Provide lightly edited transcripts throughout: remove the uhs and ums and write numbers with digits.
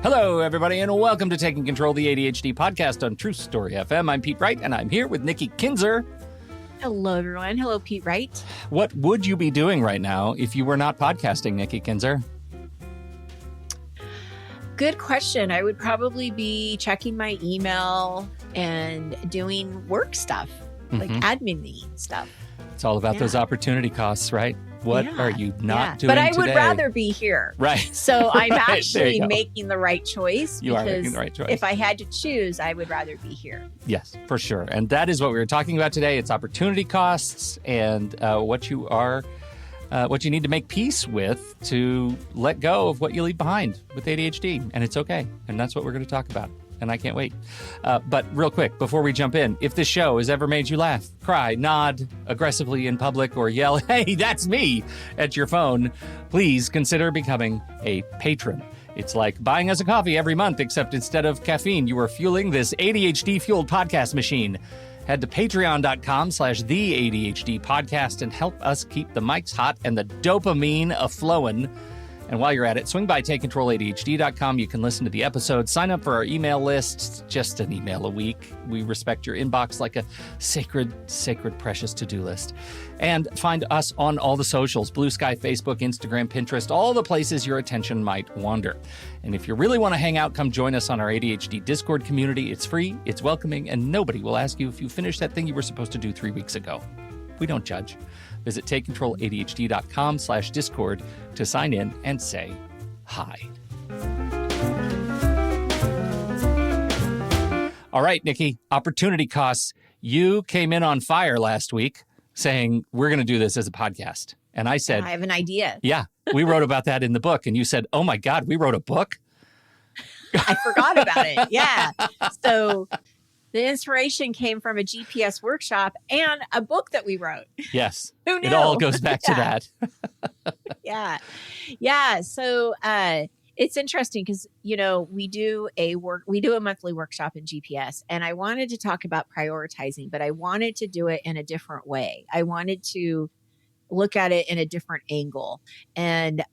Hello, everybody, and welcome to Taking Control, the ADHD Podcast on True Story FM. I'm Pete Wright, and I'm here with Nikki Kinzer. Hello, everyone. Hello, Pete Wright. What would you be doing right now if you were not podcasting, Nikki Kinzer? Good question. I would probably be checking my email and doing work stuff, like admin-y stuff. It's all about those opportunity costs, right? What are you not doing But I today? would rather be here. Right. So I'm Right, actually making the right choice. You are making the right choice. If I had to choose, I would rather be here. Yes, for sure. And that is what we were talking about today. It's opportunity costs and what you need to make peace with to let go of what you leave behind with ADHD. And it's okay. And that's what we're going to talk about. And I can't wait. But real quick, before we jump in, if this show has ever made you laugh, cry, nod aggressively in public, or yell, "Hey, that's me," at your phone, please consider becoming a patron. It's like buying us a coffee every month, except instead of caffeine, you are fueling this ADHD-fueled podcast machine. Head to patreon.com/the ADHD Podcast and help us keep the mics hot and the dopamine a-flowing. And while you're at it, swing by takecontroladhd.com. You can listen to the episodes, sign up for our email list, just an email a week. We respect your inbox like a sacred, precious to-do list. And find us on all the socials, Blue Sky, Facebook, Instagram, Pinterest, all the places your attention might wander. And if you really want to hang out, come join us on our ADHD Discord community. It's free, it's welcoming, and nobody will ask you if you finished that thing you were supposed to do 3 weeks ago. We don't judge. Visit takecontroladhd.com/Discord to sign in and say hi. All right, Nikki, opportunity costs. You came in on fire last week saying, we're going to do this as a podcast. And I said, I have an idea. Yeah, we wrote about that in the book. And you said, oh my God, we wrote a book? I forgot about it. Yeah. So the inspiration came from a GPS workshop and a book that we wrote. Yes. Who knew? It all goes back to that. Yeah. So it's interesting because, we do a monthly workshop in GPS, and I wanted to talk about prioritizing, but I wanted to do it in a different way. I wanted to look at it in a different angle. And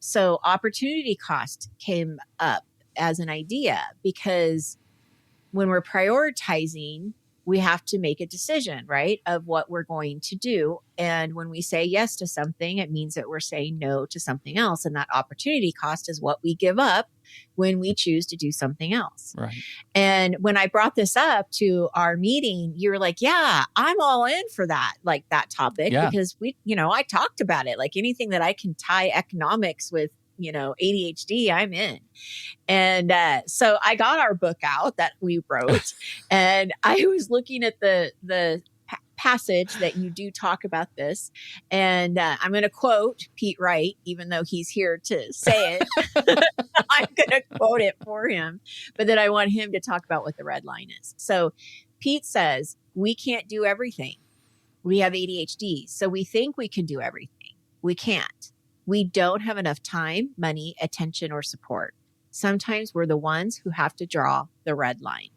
so opportunity cost came up as an idea because when we're prioritizing, we have to make a decision, right, of what we're going to do. And when we say yes to something, it means that we're saying no to something else. And that opportunity cost is what we give up when we choose to do something else. Right. And when I brought this up to our meeting, you were like, yeah, I'm all in for that, like that topic, because I talked about it, like anything that I can tie economics with, ADHD, I'm in. And so I got our book out that we wrote, and I was looking at the passage that you do talk about this. And I'm going to quote Pete Wright, even though he's here to say it. I'm going to quote it for him, but then I want him to talk about what the red line is. So Pete says, we can't do everything. We have ADHD, so we think we can do everything. We can't. We don't have enough time, money, attention, or support. Sometimes we're the ones who have to draw the red line.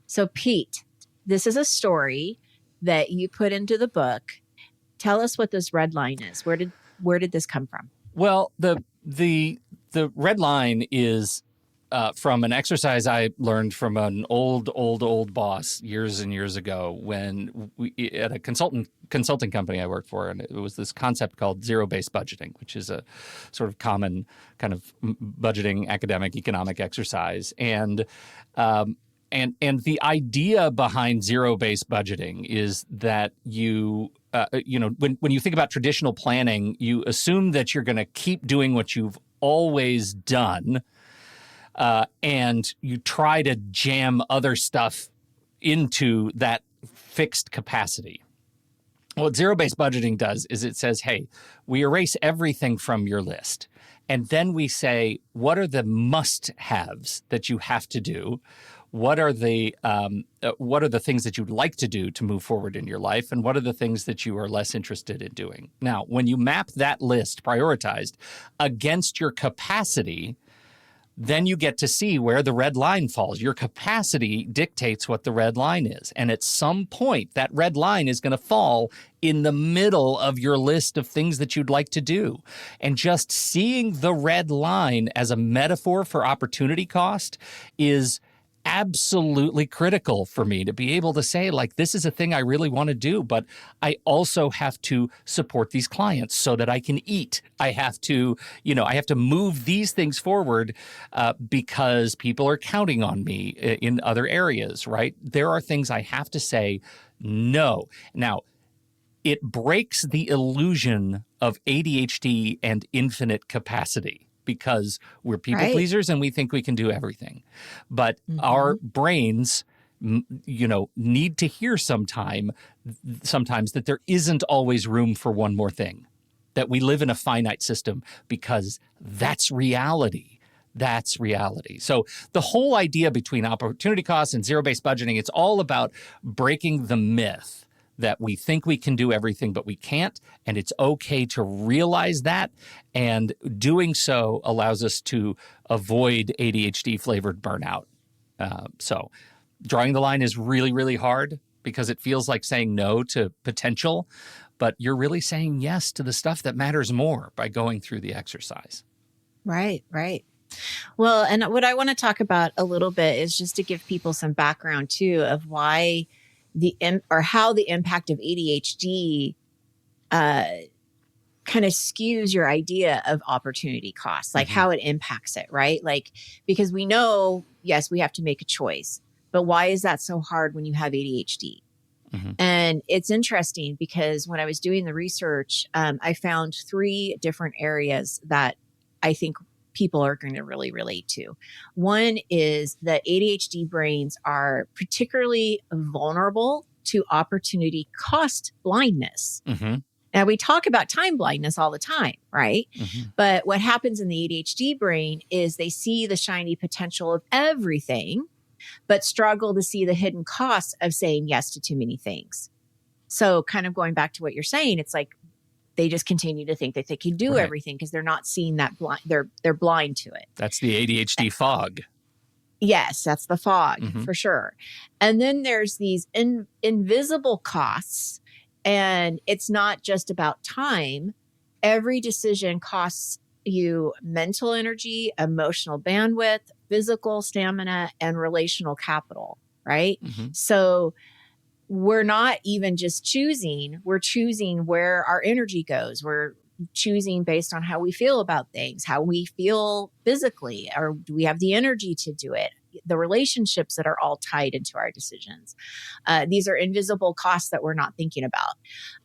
So Pete, this is a story that you put into the book. Tell us what this red line is. Where did this come from? Well, the red line is from an exercise I learned from an old boss years and years ago when we at a consulting company I worked for, and it was this concept called zero-based budgeting, which is a sort of common kind of budgeting academic economic exercise. And the idea behind zero-based budgeting is that when you think about traditional planning, you assume that you're going to keep doing what you've always done. And you try to jam other stuff into that fixed capacity. What zero-based budgeting does is it says, hey, we erase everything from your list. And then we say, what are the must-haves that you have to do? What are the things that you'd like to do to move forward in your life? And what are the things that you are less interested in doing? Now, when you map that list prioritized against your capacity, then you get to see where the red line falls. Your capacity dictates what the red line is. And at some point, that red line is going to fall in the middle of your list of things that you'd like to do. And just seeing the red line as a metaphor for opportunity cost is absolutely critical for me to be able to say, like, this is a thing I really want to do, but I also have to support these clients so that I can eat. I have to, I have to move these things forward because people are counting on me in other areas, right? There are things I have to say no. Now, it breaks the illusion of ADHD and infinite capacity, because we're people pleasers and we think we can do everything. But our brains, need to hear sometimes that there isn't always room for one more thing, that we live in a finite system, because that's reality. That's reality. So the whole idea between opportunity costs and zero-based budgeting, it's all about breaking the myth that we think we can do everything, but we can't. And it's okay to realize that. And doing so allows us to avoid ADHD-flavored burnout. So drawing the line is really, really hard, because it feels like saying no to potential, but you're really saying yes to the stuff that matters more by going through the exercise. Right. Well, and what I want to talk about a little bit is just to give people some background too of why how the impact of ADHD kind of skews your idea of opportunity costs, like how it impacts it, right? Like, because we know, yes, we have to make a choice, but why is that so hard when you have ADHD? And it's interesting because when I was doing the research, I found 3 different areas that I think people are going to really relate to. One is that ADHD brains are particularly vulnerable to opportunity cost blindness. Now, we talk about time blindness all the time, right? But what happens in the ADHD brain is they see the shiny potential of everything, but struggle to see the hidden costs of saying yes to too many things. So kind of going back to what you're saying, it's like they just continue to think that they can do everything because they're not seeing that they're blind to it. That's the ADHD fog. Yes, that's the fog for sure. And then there's these invisible costs, and it's not just about time. Every decision costs you mental energy, emotional bandwidth, physical stamina, and relational capital, right? So we're not even just choosing, we're choosing where our energy goes. We're choosing based on how we feel about things, how we feel physically, or do we have the energy to do it? The relationships that are all tied into our decisions. These are invisible costs that we're not thinking about.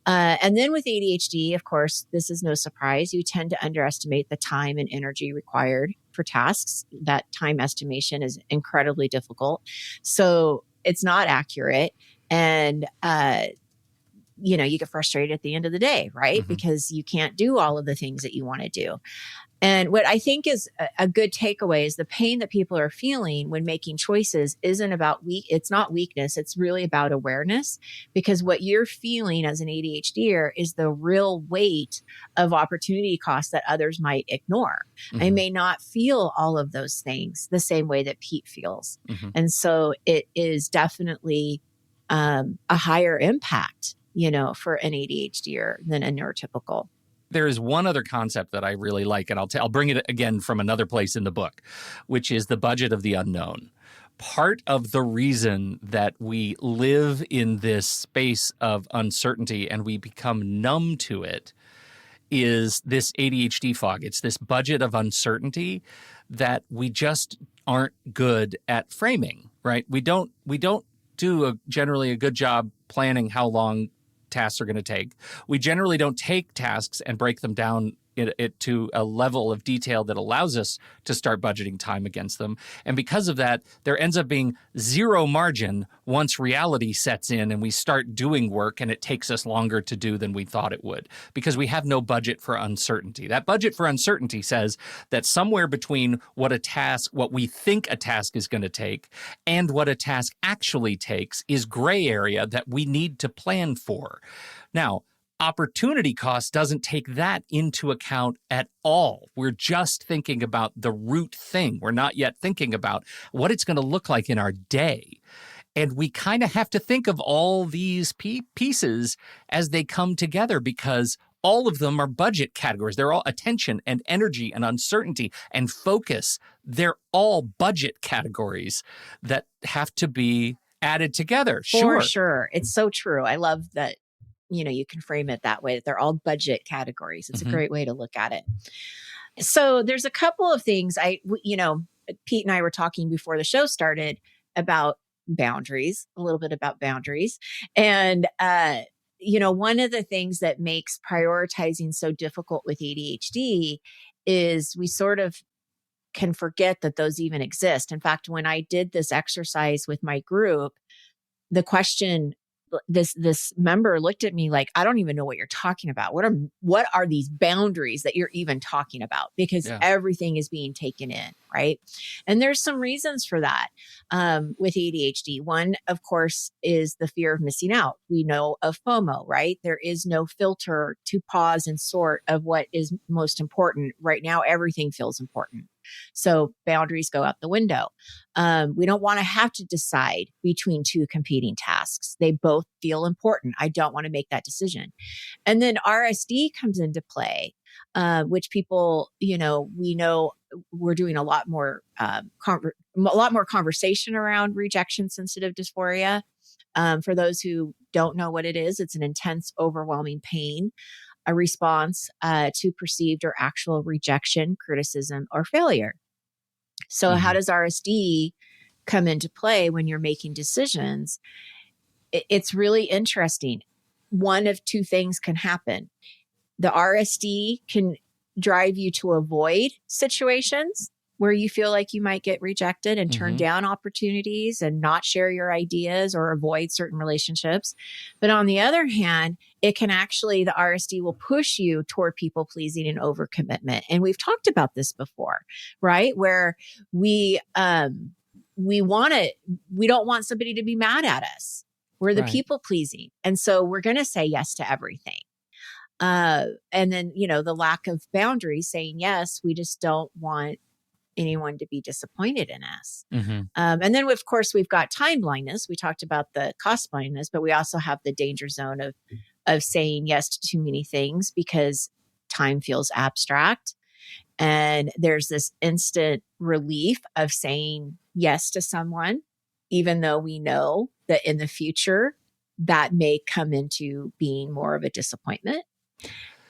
And then with ADHD, of course, this is no surprise. You tend to underestimate the time and energy required for tasks. That time estimation is incredibly difficult. So it's not accurate. And, you get frustrated at the end of the day, right? Because you can't do all of the things that you want to do. And what I think is a good takeaway is the pain that people are feeling when making choices isn't about it's not weakness. It's really about awareness, because what you're feeling as an ADHDer is the real weight of opportunity costs that others might ignore. I may not feel all of those things the same way that Pete feels. And so it is definitely a higher impact, for an ADHDer than a neurotypical. There is one other concept that I really like, and I'll bring it again from another place in the book, which is the budget of the unknown. Part of the reason that we live in this space of uncertainty and we become numb to it is this ADHD fog. It's this budget of uncertainty that we just aren't good at framing, right? We don't do generally a good job planning how long tasks are going to take. We generally don't take tasks and break them down to a level of detail that allows us to start budgeting time against them. And because of that, there ends up being zero margin once reality sets in and we start doing work and it takes us longer to do than we thought it would, because we have no budget for uncertainty. That budget for uncertainty says that somewhere between what we think a task is going to take and what a task actually takes is gray area that we need to plan for. Now, Opportunity cost doesn't take that into account at all. We're just thinking about the root thing. We're not yet thinking about what it's going to look like in our day. And we kind of have to think of all these pieces as they come together, because all of them are budget categories. They're all attention and energy and uncertainty and focus. They're all budget categories that have to be added together. For sure. It's so true. I love that, you can frame it that way, that they're all budget categories. It's a great way to look at it. So there's a couple of things Pete and I were talking before the show started about boundaries, a little bit about boundaries. And, one of the things that makes prioritizing so difficult with ADHD is we sort of can forget that those even exist. In fact, when I did this exercise with my group, the question, this member looked at me like, I don't even know what you're talking about. What are these boundaries that you're even talking about? Because everything is being taken in, right? And there's some reasons for that with ADHD. One, of course, is the fear of missing out. We know of FOMO, right? There is no filter to pause and sort of what is most important. Right now, everything feels important. So boundaries go out the window. We don't want to have to decide between two competing tasks. They both feel important. I don't want to make that decision. And then RSD comes into play, which people, we know we're doing a lot more conversation around rejection sensitive dysphoria. For those who don't know what it is, it's an intense, overwhelming pain, a response to perceived or actual rejection, criticism, or failure. So how does RSD come into play when you're making decisions? It's really interesting. One of two things can happen. The RSD can drive you to avoid situations where you feel like you might get rejected and turn down opportunities and not share your ideas or avoid certain relationships. But on the other hand, it can actually, the RSD will push you toward people pleasing and overcommitment. And we've talked about this before, right? Where we don't want somebody to be mad at us. We're the people pleasing. And so we're going to say yes to everything. And then, the lack of boundaries, saying yes, we just don't want anyone to be disappointed in us. And then, of course, we've got time blindness. We talked about the cost blindness, but we also have the danger zone of saying yes to too many things because time feels abstract. And there's this instant relief of saying yes to someone, even though we know that in the future that may come into being more of a disappointment.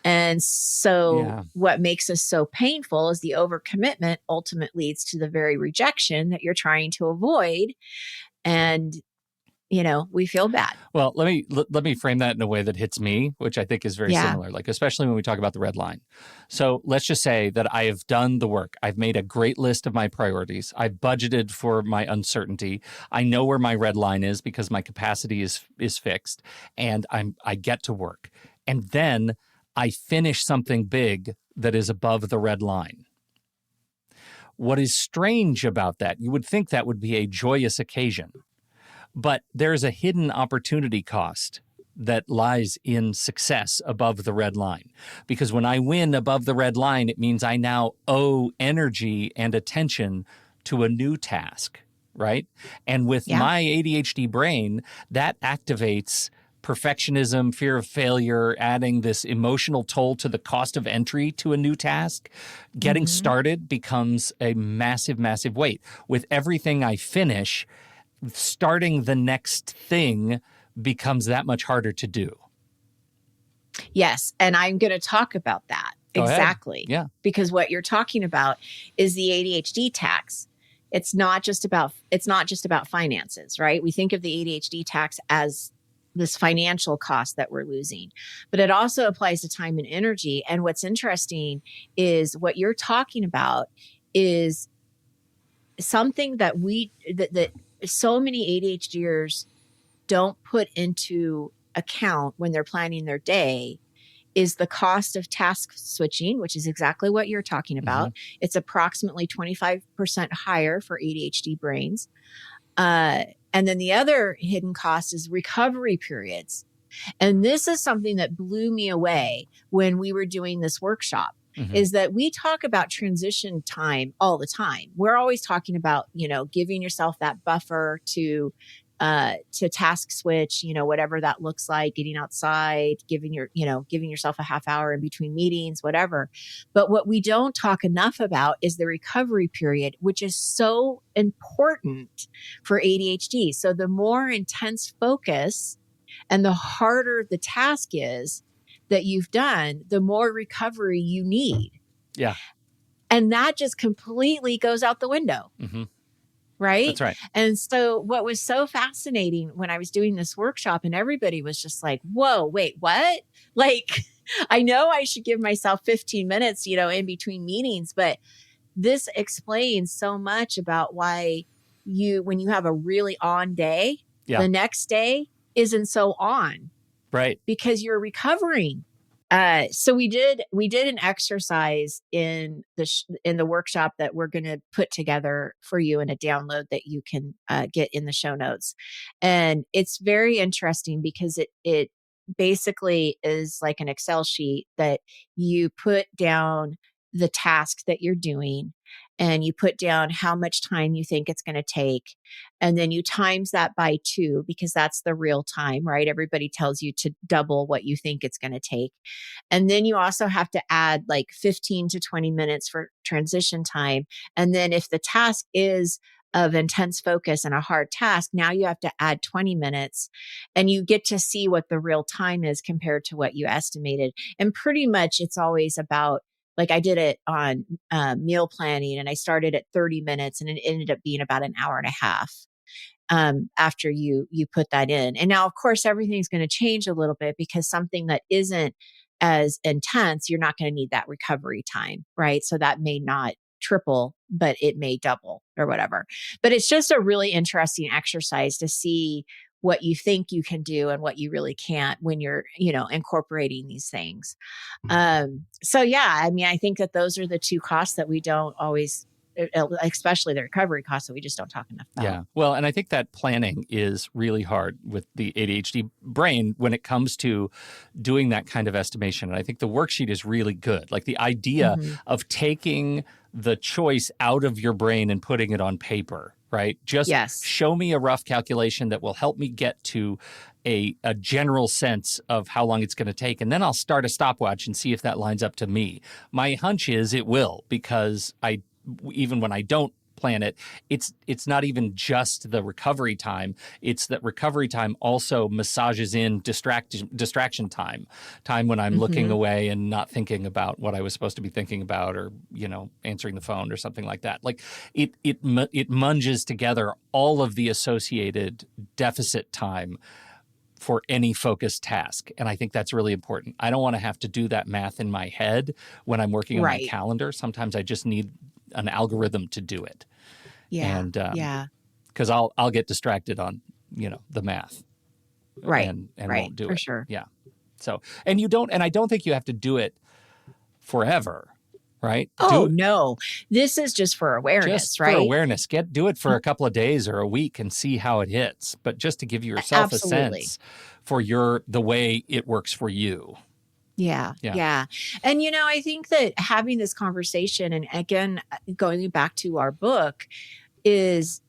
And so what makes us so painful is the overcommitment ultimately leads to the very rejection that you're trying to avoid. And, we feel bad. Well, let me frame that in a way that hits me, which I think is very similar, like especially when we talk about the red line. So let's just say that I have done the work. I've made a great list of my priorities. I've budgeted for my uncertainty. I know where my red line is because my capacity is fixed, and I get to work. And then I finish something big that is above the red line. What is strange about that, you would think that would be a joyous occasion, but there's a hidden opportunity cost that lies in success above the red line. Because when I win above the red line, it means I now owe energy and attention to a new task, right? And with my ADHD brain, that activates perfectionism, fear of failure, adding this emotional toll to the cost of entry to a new task. Getting started becomes a massive, massive weight. With everything I finish, starting the next thing becomes that much harder to do. Yes. And I'm going to talk about that. Go exactly. ahead. Yeah. Because what you're talking about is the ADHD tax. It's not just about finances, right? We think of the ADHD tax as this financial cost that we're losing, but it also applies to time and energy. And what's interesting is what you're talking about is something that that so many ADHDers don't put into account when they're planning their day is the cost of task switching, which is exactly what you're talking about. It's approximately 25% higher for ADHD brains. And then the other hidden cost is recovery periods. And this is something that blew me away when we were doing this workshop. Mm-hmm. Is that we talk about transition time all the time. We're always talking about, giving yourself that buffer to task switch, whatever that looks like, getting outside, giving yourself a half hour in between meetings, whatever. But what we don't talk enough about is the recovery period, which is so important for ADHD. So the more intense focus and the harder the task is that you've done, the more recovery you need. Yeah. And that just completely goes out the window. Mm-hmm. Right? That's right. And so what was so fascinating when I was doing this workshop and everybody was just like, whoa, wait, what? Like, I know I should give myself 15 minutes, in between meetings, but this explains so much about why when you have a really on day, the next day isn't so on. Right. Because you're recovering. So we did an exercise in the workshop that we're going to put together for you in a download that you can get in the show notes. And it's very interesting because it basically is like an Excel sheet that you put down the task that you're doing and you put down how much time you think it's going to take. And then you times that by 2 because that's the real time, right? Everybody tells you to double what you think it's going to take. And then you also have to add like 15 to 20 minutes for transition time. And then if the task is of intense focus and a hard task, now you have to add 20 minutes and you get to see what the real time is compared to what you estimated. And pretty much it's always about, like I did it on meal planning and I started at 30 minutes and it ended up being about an hour and a half after you put that in. And now, of course, everything's going to change a little bit because something that isn't as intense, you're not going to need that recovery time, right? So that may not triple, but it may double or whatever. But it's just a really interesting exercise to see what you think you can do and what you really can't when you're, incorporating these things. So yeah, I mean, I think that those are the 2 costs that we don't always, especially the recovery costs that we just don't talk enough about. Yeah. Well, and I think that planning is really hard with the ADHD brain when it comes to doing that kind of estimation. And I think the worksheet is really good. Like the idea of taking the choice out of your brain and putting it on paper, right? Just show me a rough calculation that will help me get to a general sense of how long it's going to take. And then I'll start a stopwatch and see if that lines up to me. My hunch is it will, because even when I don't plan it, it's not even just the recovery time. It's that recovery time also massages in distraction time when I'm looking away and not thinking about what I was supposed to be thinking about, or answering the phone or something like that. Like it munges together all of the associated deficit time for any focused task. And I think that's really important. I don't want to have to do that math in my head when I'm working on my calendar. Sometimes I just need an algorithm to do it. Yeah. And because I'll get distracted on, the math. Right. And right. won't do for it. Sure. Yeah. So, and I don't think you have to do it forever. Right? Oh, no. This is just for awareness, right? For awareness. Do it for a couple of days or a week and see how it hits. But just to give yourself a sense for the way it works for you. Yeah. And, I think that having this conversation, and again, going back to our book, is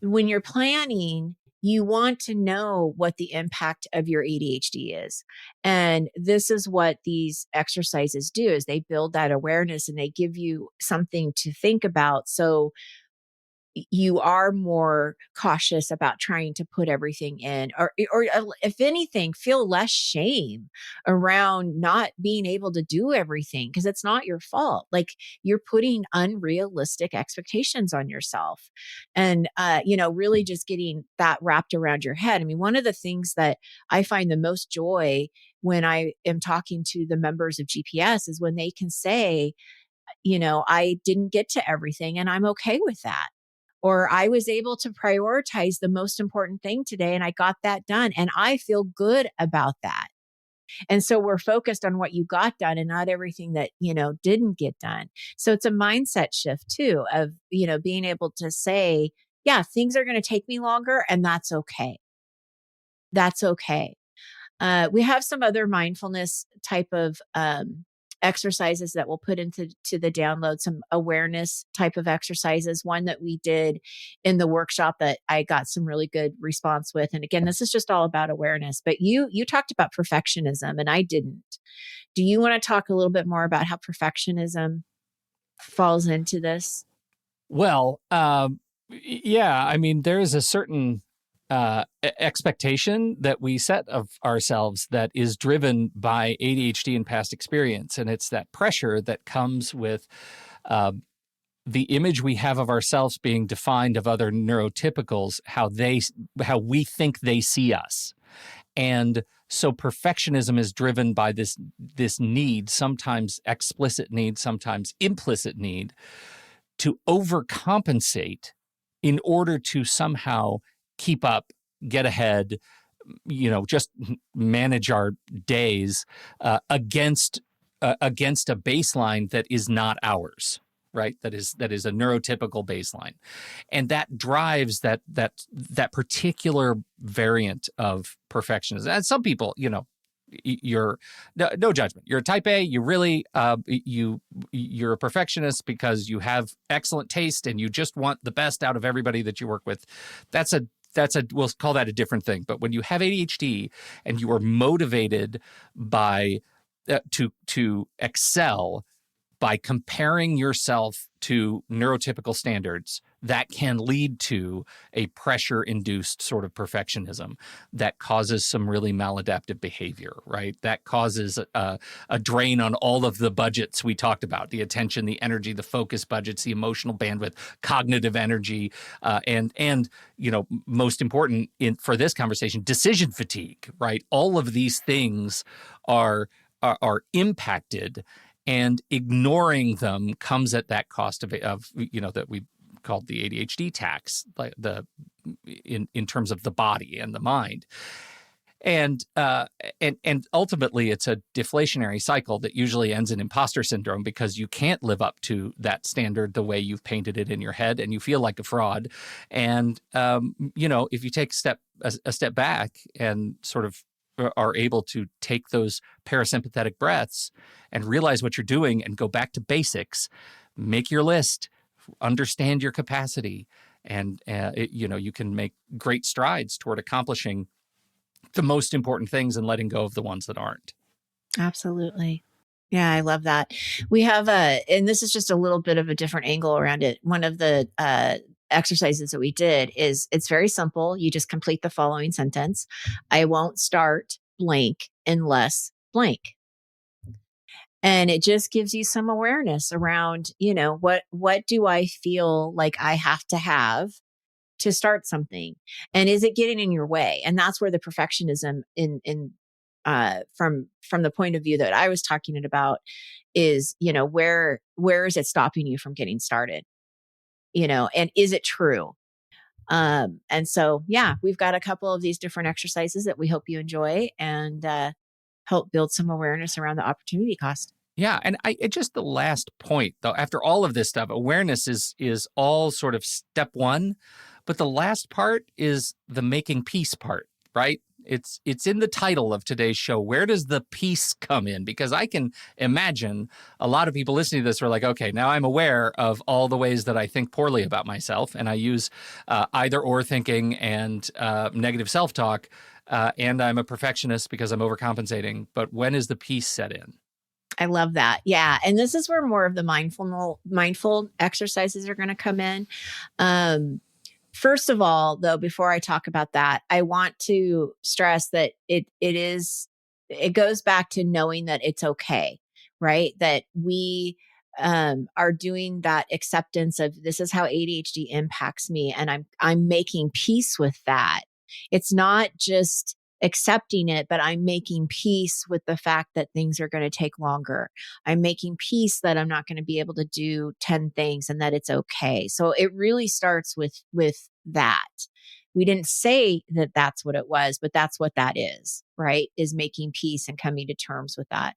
when you're planning, you want to know what the impact of your ADHD is. And this is what these exercises do, is they build that awareness and they give you something to think about. So you are more cautious about trying to put everything in, or if anything, feel less shame around not being able to do everything, because it's not your fault. Like, you're putting unrealistic expectations on yourself, and really just getting that wrapped around your head. I mean, one of the things that I find the most joy when I am talking to the members of GPS is when they can say, I didn't get to everything and I'm okay with that. Or I was able to prioritize the most important thing today and I got that done and I feel good about that. And so we're focused on what you got done and not everything that, didn't get done. So it's a mindset shift too of, being able to say, yeah, things are going to take me longer and that's okay. That's okay. We have some other mindfulness type of exercises that we'll put into the download, some awareness type of exercises. One that we did in the workshop that I got some really good response with. And again, this is just all about awareness, but you talked about perfectionism and I didn't. Do you want to talk a little bit more about how perfectionism falls into this? Well, yeah, I mean, there is a certain expectation that we set of ourselves that is driven by ADHD and past experience. And it's that pressure that comes with the image we have of ourselves being defined of other neurotypicals, how we think they see us. And so perfectionism is driven by this need, sometimes explicit need, sometimes implicit need, to overcompensate in order to somehow keep up, get ahead, just manage our days against a baseline that is not ours, right? That is a neurotypical baseline, and that drives that particular variant of perfectionism. And some people, you're no judgment. You're a type A. You really you're a perfectionist because you have excellent taste and you just want the best out of everybody that you work with. We'll call that a different thing. But when you have ADHD and you are motivated by to excel by comparing yourself to neurotypical standards, that can lead to a pressure-induced sort of perfectionism that causes some really maladaptive behavior, right? That causes a drain on all of the budgets we talked about, the attention, the energy, the focus budgets, the emotional bandwidth, cognitive energy, and most important for this conversation, decision fatigue, right? All of these things are impacted, and ignoring them comes at that cost of that we called the ADHD tax, like in terms of the body and the mind, and ultimately it's a deflationary cycle that usually ends in imposter syndrome because you can't live up to that standard the way you've painted it in your head, and you feel like a fraud. And if you take a step back and sort of are able to take those parasympathetic breaths and realize what you're doing and go back to basics, make your list, understand your capacity, and you can make great strides toward accomplishing the most important things and letting go of the ones that aren't. Absolutely. Yeah, I love that. We have and this is just a little bit of a different angle around it. One of the exercises that we did is, it's very simple. You just complete the following sentence. I won't start blank unless blank. And it just gives you some awareness around, what do I feel like I have to start something? And is it getting in your way? And that's where the perfectionism from the point of view that I was talking about is, where is it stopping you from getting started? And is it true? And so, yeah, we've got a couple of these different exercises that we hope you enjoy and help build some awareness around the opportunity cost. Yeah. And just the last point, though, after all of this stuff, awareness is all sort of step one, but the last part is the making peace part, right? It's in the title of today's show. Where does the peace come in? Because I can imagine a lot of people listening to this are like, okay, now I'm aware of all the ways that I think poorly about myself, and I use either or thinking and negative self-talk, and I'm a perfectionist because I'm overcompensating. But when is the peace set in? I love that. Yeah. And this is where more of the mindful exercises are going to come in. First of all, though, before I talk about that, I want to stress that it goes back to knowing that it's okay, right? That we are doing that acceptance of, this is how ADHD impacts me, and I'm making peace with that. It's not just accepting it, but I'm making peace with the fact that things are going to take longer. I'm making peace that I'm not going to be able to do 10 things and that it's okay. So it really starts with that. We didn't say that that's what it was, but that's what that is, right? Is making peace and coming to terms with that.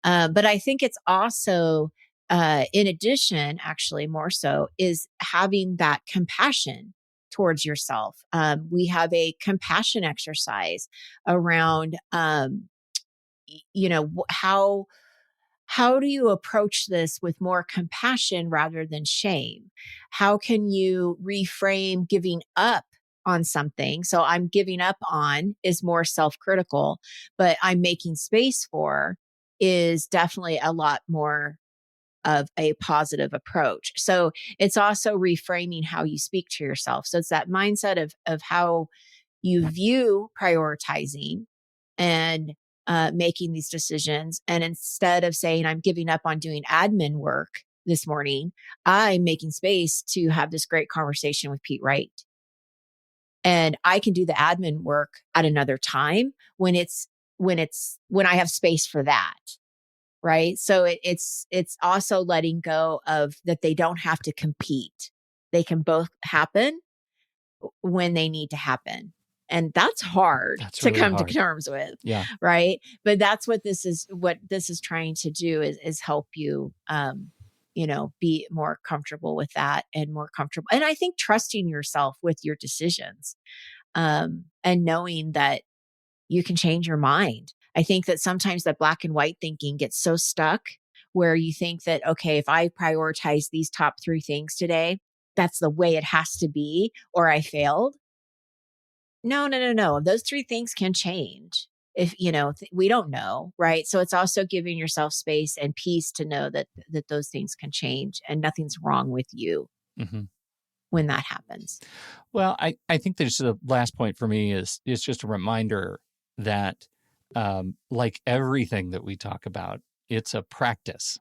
But I think it's also, in addition, actually more so, is having that compassion towards yourself. We have a compassion exercise around, how do you approach this with more compassion rather than shame? How can you reframe giving up on something? So I'm giving up on is more self-critical, but I'm making space for is definitely a lot more of a positive approach. So it's also reframing how you speak to yourself. So it's that mindset of how you view prioritizing and making these decisions. And instead of saying, I'm giving up on doing admin work this morning, I'm making space to have this great conversation with Pete Wright. And I can do the admin work at another time when I have space for that. Right. So it's also letting go of that. They don't have to compete. They can both happen when they need to happen. And that's hard to really come hard. to terms with. Yeah. Right. But that's what this is trying to do is help you, be more comfortable with that and more comfortable. And I think trusting yourself with your decisions, and knowing that you can change your mind. I think that sometimes that black and white thinking gets so stuck where you think that, okay, if I prioritize these top 3 things today, that's the way it has to be, or I failed. No. Those 3 things can change if, we don't know. Right. So it's also giving yourself space and peace to know that those things can change and nothing's wrong with you when that happens. Well, I think there's the last point for me is just a reminder that, like everything that we talk about, it's a practice.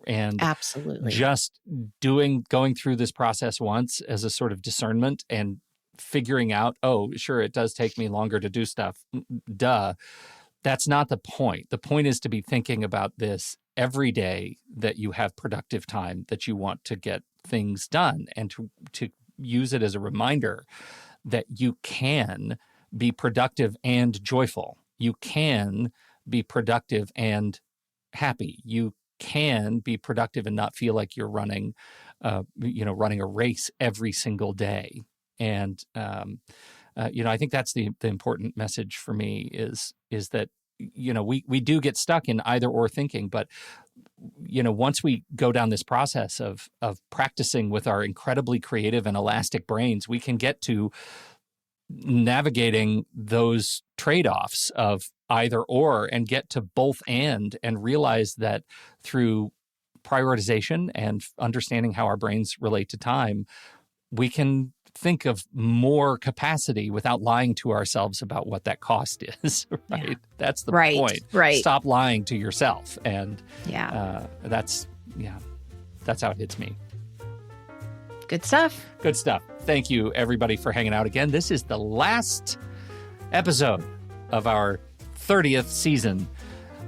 And absolutely, just going through this process once as a sort of discernment and figuring out, oh, sure, it does take me longer to do stuff. Duh. That's not the point. The point is to be thinking about this every day that you have productive time, that you want to get things done, and to use it as a reminder that you can be productive and joyful. You can be productive and happy. You can be productive and not feel like you're running a race every single day. And, I think that's the important message for me is that, we do get stuck in either or thinking, but, once we go down this process of practicing with our incredibly creative and elastic brains, we can get to navigating those trade-offs of either or and get to both and realize that through prioritization and understanding how our brains relate to time, we can think of more capacity without lying to ourselves about what that cost is, right? Yeah. That's the point. Right. Stop lying to yourself. And that's how it hits me. Good stuff. Good stuff. Thank you, everybody, for hanging out again. This is the last episode of our 30th season.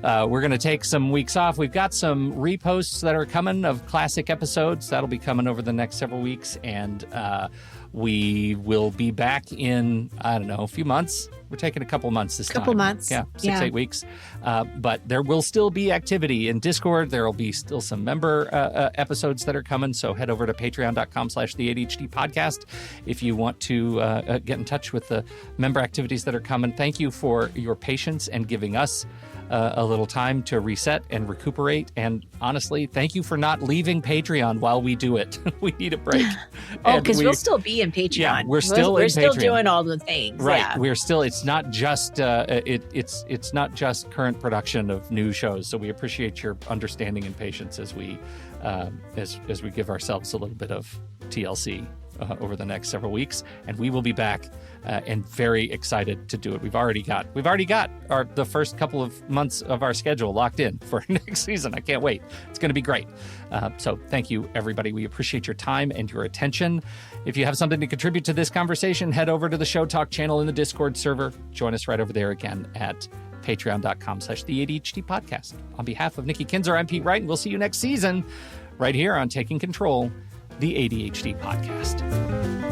We're going to take some weeks off. We've got some reposts that are coming of classic episodes. That'll be coming over the next several weeks. And we will be back in, a few months. We're taking a couple months this time. Couple months. Yeah, 6-8 weeks. But there will still be activity in Discord. There will be still some member episodes that are coming. So head over to patreon.com/the ADHD Podcast if you want to get in touch with the member activities that are coming. Thank you for your patience and giving us a little time to reset and recuperate. And honestly, thank you for not leaving Patreon while we do it. We need a break. Because we'll still be in Patreon. Yeah, we're still doing all the things. Right. Yeah. We're still, it's not just it's not just current production of new shows. So we appreciate your understanding and patience as we give ourselves a little bit of TLC over the next several weeks, and we will be back and very excited to do it. We've already got the first couple of months of our schedule locked in for next season. I can't wait. It's going to be great. So thank you, everybody. We appreciate your time and your attention. If you have something to contribute to this conversation, head over to the Show Talk channel in the Discord server. Join us right over there again at patreon.com/the ADHD Podcast. On behalf of Nikki Kinzer, I'm Pete Wright, and we'll see you next season right here on Taking Control, the ADHD Podcast.